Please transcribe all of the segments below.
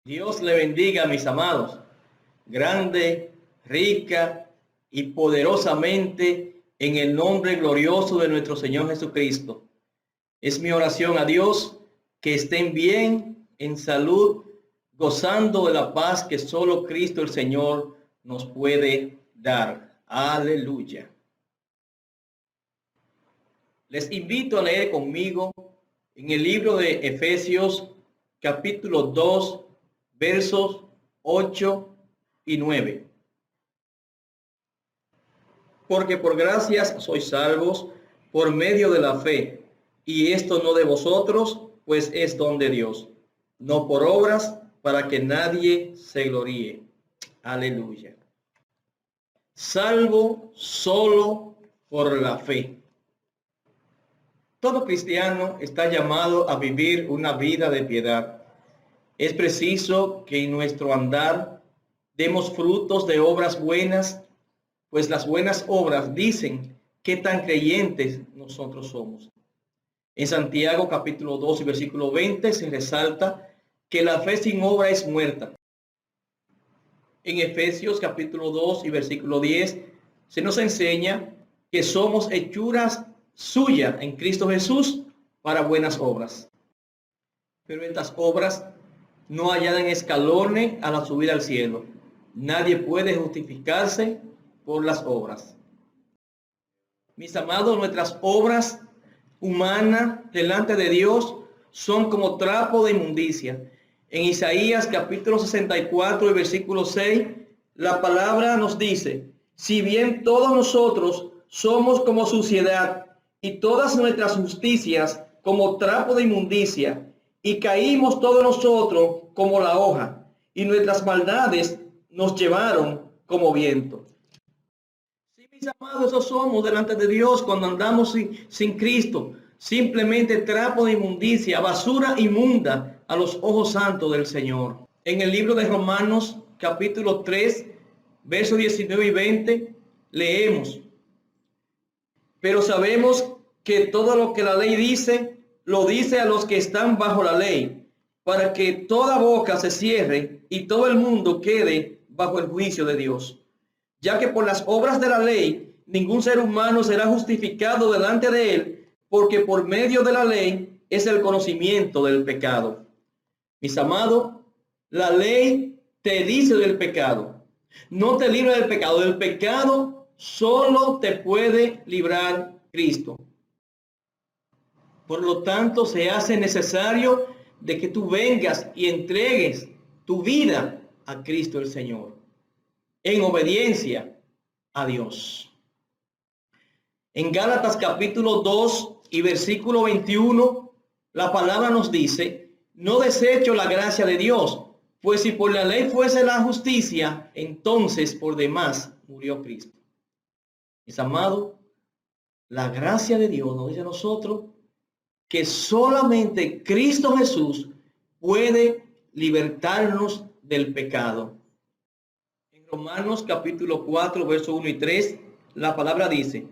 Dios le bendiga, mis amados, grande, rica y poderosamente en el nombre glorioso de nuestro Señor Jesucristo. Es mi oración a Dios que estén bien, en salud, gozando de la paz que solo Cristo el Señor nos puede dar. Aleluya. Les invito a leer conmigo en el libro de Efesios, capítulo 2, versos 8 y 9. Porque por gracias sois salvos por medio de la fe, y esto no de vosotros, pues es don de Dios, no por obras, para que nadie se gloríe. Aleluya. Salvo solo por la fe. Todo cristiano está llamado a vivir una vida de piedad. Es preciso que en nuestro andar demos frutos de obras buenas, pues las buenas obras dicen qué tan creyentes nosotros somos. En Santiago capítulo 2 y versículo 20 se resalta que la fe sin obra es muerta. En Efesios capítulo 2 y versículo 10 se nos enseña que somos hechuras suyas en Cristo Jesús para buenas obras. Pero estas obras no añaden escalones a la subida al cielo. Nadie puede justificarse por las obras. Mis amados, nuestras obras humanas delante de Dios son como trapo de inmundicia. En Isaías capítulo 64 y versículo 6, la palabra nos dice: si bien todos nosotros somos como suciedad y todas nuestras justicias como trapo de inmundicia, y caímos todos nosotros como la hoja, y nuestras maldades nos llevaron como viento. Sí, mis amados, eso somos delante de Dios cuando andamos sin Cristo. Simplemente trapo de inmundicia, basura inmunda a los ojos santos del Señor. En el libro de Romanos, capítulo 3, versos 19 y 20, leemos: pero sabemos que todo lo que la ley dice, lo dice a los que están bajo la ley, para que toda boca se cierre y todo el mundo quede bajo el juicio de Dios. Ya que por las obras de la ley, ningún ser humano será justificado delante de él, porque por medio de la ley es el conocimiento del pecado. Mis amados, la ley te dice del pecado, no te libra del pecado. Del pecado solo te puede librar Cristo. Por lo tanto, se hace necesario de que tú vengas y entregues tu vida a Cristo el Señor, en obediencia a Dios. En Gálatas capítulo 2 y versículo 21, la palabra nos dice: no desecho la gracia de Dios, pues si por la ley fuese la justicia, entonces por demás murió Cristo. Mis amados, la gracia de Dios nos dice a nosotros que solamente Cristo Jesús puede libertarnos del pecado. En Romanos capítulo 4, versos 1 y 3, la palabra dice: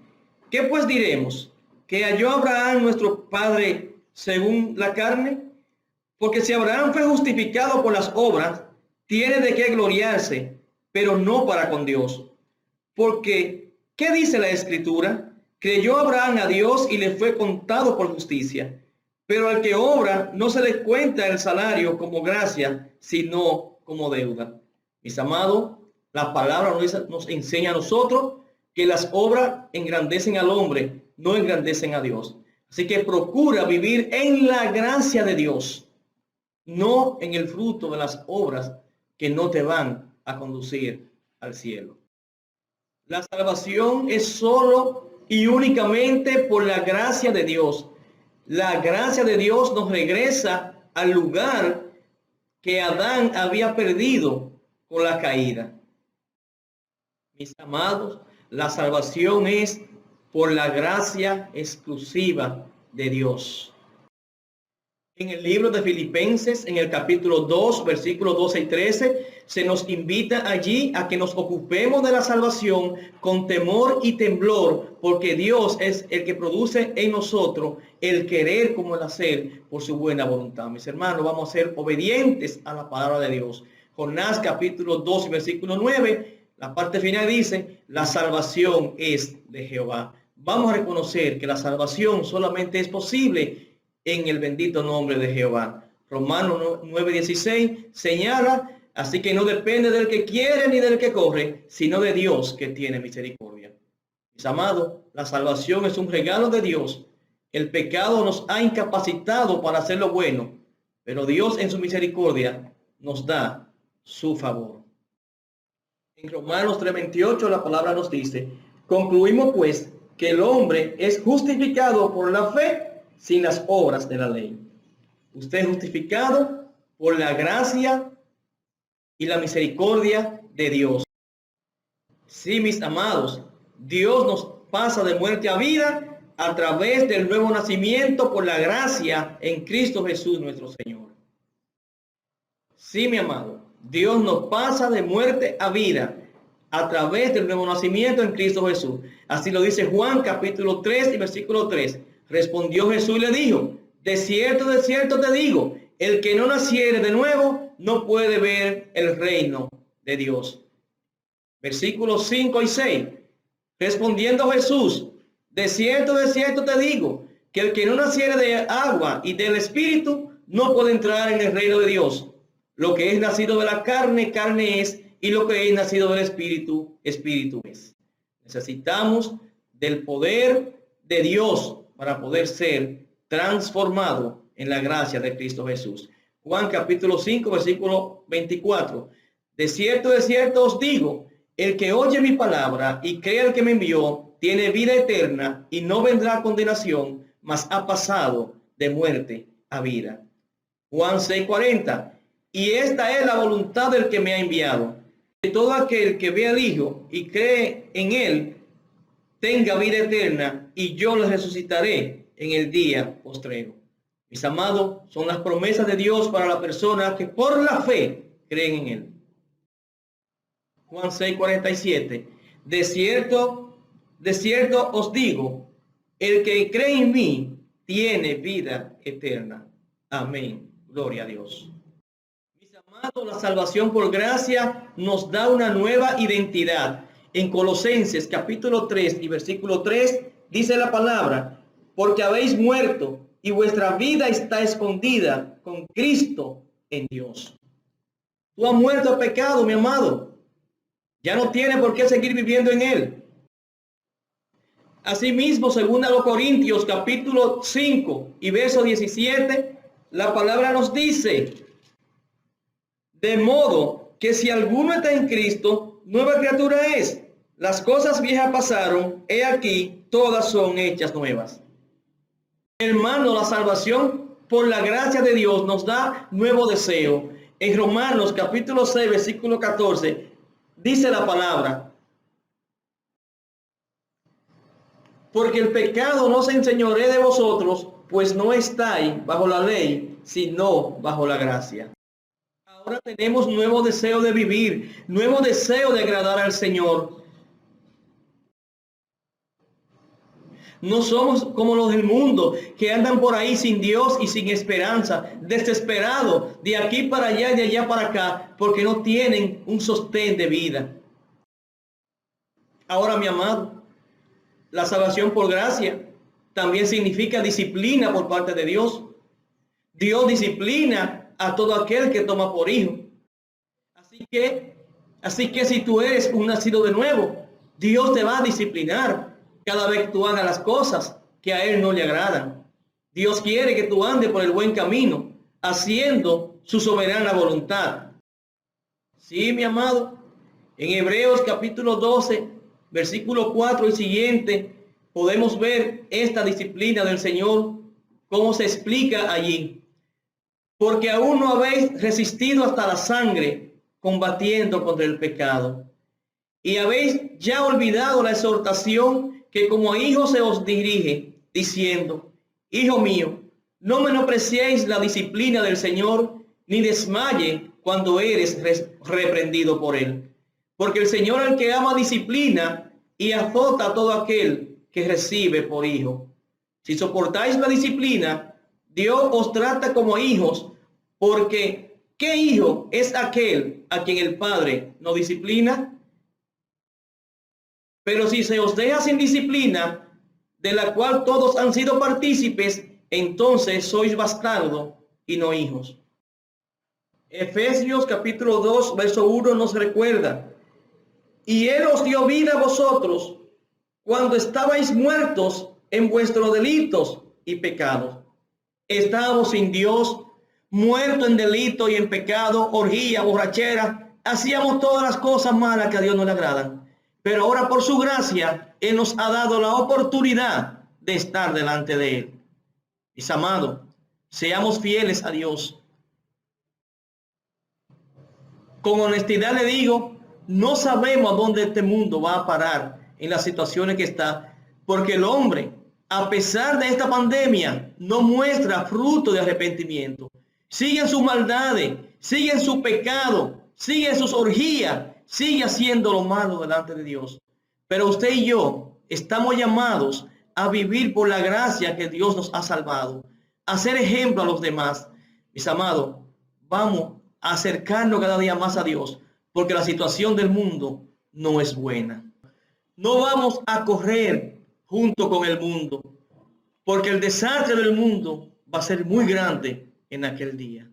¿qué pues diremos? ¿Que halló Abraham nuestro padre según la carne? Porque si Abraham fue justificado por las obras, tiene de qué gloriarse, pero no para con Dios. Porque, ¿qué dice la Escritura? Creyó Abraham a Dios y le fue contado por justicia. Pero al que obra no se le cuenta el salario como gracia, sino como deuda. Mis amados, la palabra nos enseña a nosotros que las obras engrandecen al hombre, no engrandecen a Dios. Así que procura vivir en la gracia de Dios, no en el fruto de las obras que no te van a conducir al cielo. La salvación es solo y únicamente por la gracia de Dios. La gracia de Dios nos regresa al lugar que Adán había perdido con la caída. Mis amados, la salvación es por la gracia exclusiva de Dios. En el libro de Filipenses, en el capítulo 2, versículos 12 y 13, se nos invita allí a que nos ocupemos de la salvación con temor y temblor, porque Dios es el que produce en nosotros el querer como el hacer por su buena voluntad. Mis hermanos, vamos a ser obedientes a la palabra de Dios. Jonás capítulo 2, versículo 9, la parte final dice, la salvación es de Jehová. Vamos a reconocer que la salvación solamente es posible en el bendito nombre de Jehová. Romanos 9:16 señala, así que no depende del que quiere ni del que corre, sino de Dios que tiene misericordia. Mis amados, la salvación es un regalo de Dios. El pecado nos ha incapacitado para hacer lo bueno, pero Dios en su misericordia nos da su favor. En Romanos 3:28 la palabra nos dice, concluimos pues que el hombre es justificado por la fe sin las obras de la ley. Usted es justificado por la gracia y la misericordia de Dios. Sí, mis amados, Dios nos pasa de muerte a vida a través del nuevo nacimiento por la gracia en Cristo Jesús nuestro Señor. Sí, mi amado, Dios nos pasa de muerte a vida a través del nuevo nacimiento en Cristo Jesús. Así lo dice Juan capítulo 3 y versículo 3. Respondió Jesús y le dijo, de cierto te digo, el que no naciere de nuevo no puede ver el reino de Dios. Versículos 5 y 6. Respondiendo Jesús, de cierto te digo, que el que no naciere de agua y del Espíritu no puede entrar en el reino de Dios. Lo que es nacido de la carne, carne es, y lo que es nacido del Espíritu, Espíritu es. Necesitamos del poder de Dios para poder ser transformado en la gracia de Cristo Jesús. Juan capítulo 5, versículo 24. De cierto os digo, el que oye mi palabra y cree al que me envió, tiene vida eterna y no vendrá a condenación, mas ha pasado de muerte a vida. Juan 6:40. Y esta es la voluntad del que me ha enviado, que todo aquel que ve al Hijo y cree en él tenga vida eterna, y yo le resucitaré en el día postrero. Mis amados, son las promesas de Dios para la persona que por la fe creen en él. Juan 6:47. De cierto os digo, el que cree en mí tiene vida eterna. Amén. Gloria a Dios. Mis amados, la salvación por gracia nos da una nueva identidad. En Colosenses capítulo 3 y versículo 3 dice la palabra, porque habéis muerto y vuestra vida está escondida con Cristo en Dios. Tú has muerto al pecado, mi amado. Ya no tienes por qué seguir viviendo en él. Asimismo, según a los Corintios capítulo 5 y verso 17, la palabra nos dice, de modo que si alguno está en Cristo, nueva criatura es. Las cosas viejas pasaron, he aquí, todas son hechas nuevas. Hermano, la salvación por la gracia de Dios nos da nuevo deseo. En Romanos capítulo 6, versículo 14, dice la palabra, porque el pecado no se enseñoree de vosotros, pues no estáis bajo la ley, sino bajo la gracia. Ahora tenemos nuevo deseo de vivir, nuevo deseo de agradar al Señor. No somos como los del mundo que andan por ahí sin Dios y sin esperanza, desesperados de aquí para allá y de allá para acá, porque no tienen un sostén de vida. Ahora, mi amado, la salvación por gracia también significa disciplina por parte de Dios. Dios disciplina a todo aquel que toma por hijo. Así que si tú eres un nacido de nuevo, Dios te va a disciplinar cada vez que tú hagas las cosas que a Él no le agradan. Dios quiere que tú andes por el buen camino, haciendo su soberana voluntad. Sí, mi amado, en Hebreos capítulo 12, versículo 4 y siguiente, podemos ver esta disciplina del Señor, cómo se explica allí. Porque aún no habéis resistido hasta la sangre, combatiendo contra el pecado. Y habéis ya olvidado la exhortación que como a hijos se os dirige, diciendo, hijo mío, No menospreciéis la disciplina del Señor, ni desmaye cuando eres reprendido por él. Porque el Señor al que ama disciplina y azota a todo aquel que recibe por hijo. Si soportáis la disciplina, Dios os trata como hijos, porque ¿qué hijo es aquel a quien el Padre no disciplina? Pero si se os deja sin disciplina, de la cual todos han sido partícipes, entonces sois bastardos y no hijos. Efesios capítulo 2, verso 1 nos recuerda: y Él os dio vida a vosotros cuando estabais muertos en vuestros delitos y pecados. Estábamos sin Dios, muertos en delito y en pecado, orgía, borrachera. Hacíamos todas las cosas malas que a Dios no le agradan. Pero ahora por su gracia, Él nos ha dado la oportunidad de estar delante de Él. Mis amados, seamos fieles a Dios. Con honestidad le digo, no sabemos a dónde este mundo va a parar en las situaciones que está, porque el hombre, a pesar de esta pandemia, no muestra fruto de arrepentimiento. Sigue en sus maldades, sigue en su pecado, sigue en sus orgías, sigue haciendo lo malo delante de Dios. Pero usted y yo estamos llamados a vivir por la gracia que Dios nos ha salvado, a ser ejemplo a los demás. Mis amados, vamos a acercarnos cada día más a Dios, porque la situación del mundo no es buena. No vamos a correr junto con el mundo, porque el desastre del mundo va a ser muy grande en aquel día.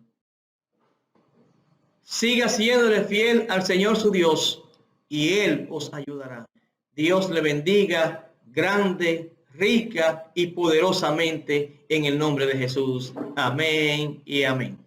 Siga siéndole fiel al Señor su Dios y Él os ayudará. Dios le bendiga grande, rica y poderosamente en el nombre de Jesús. Amén y amén.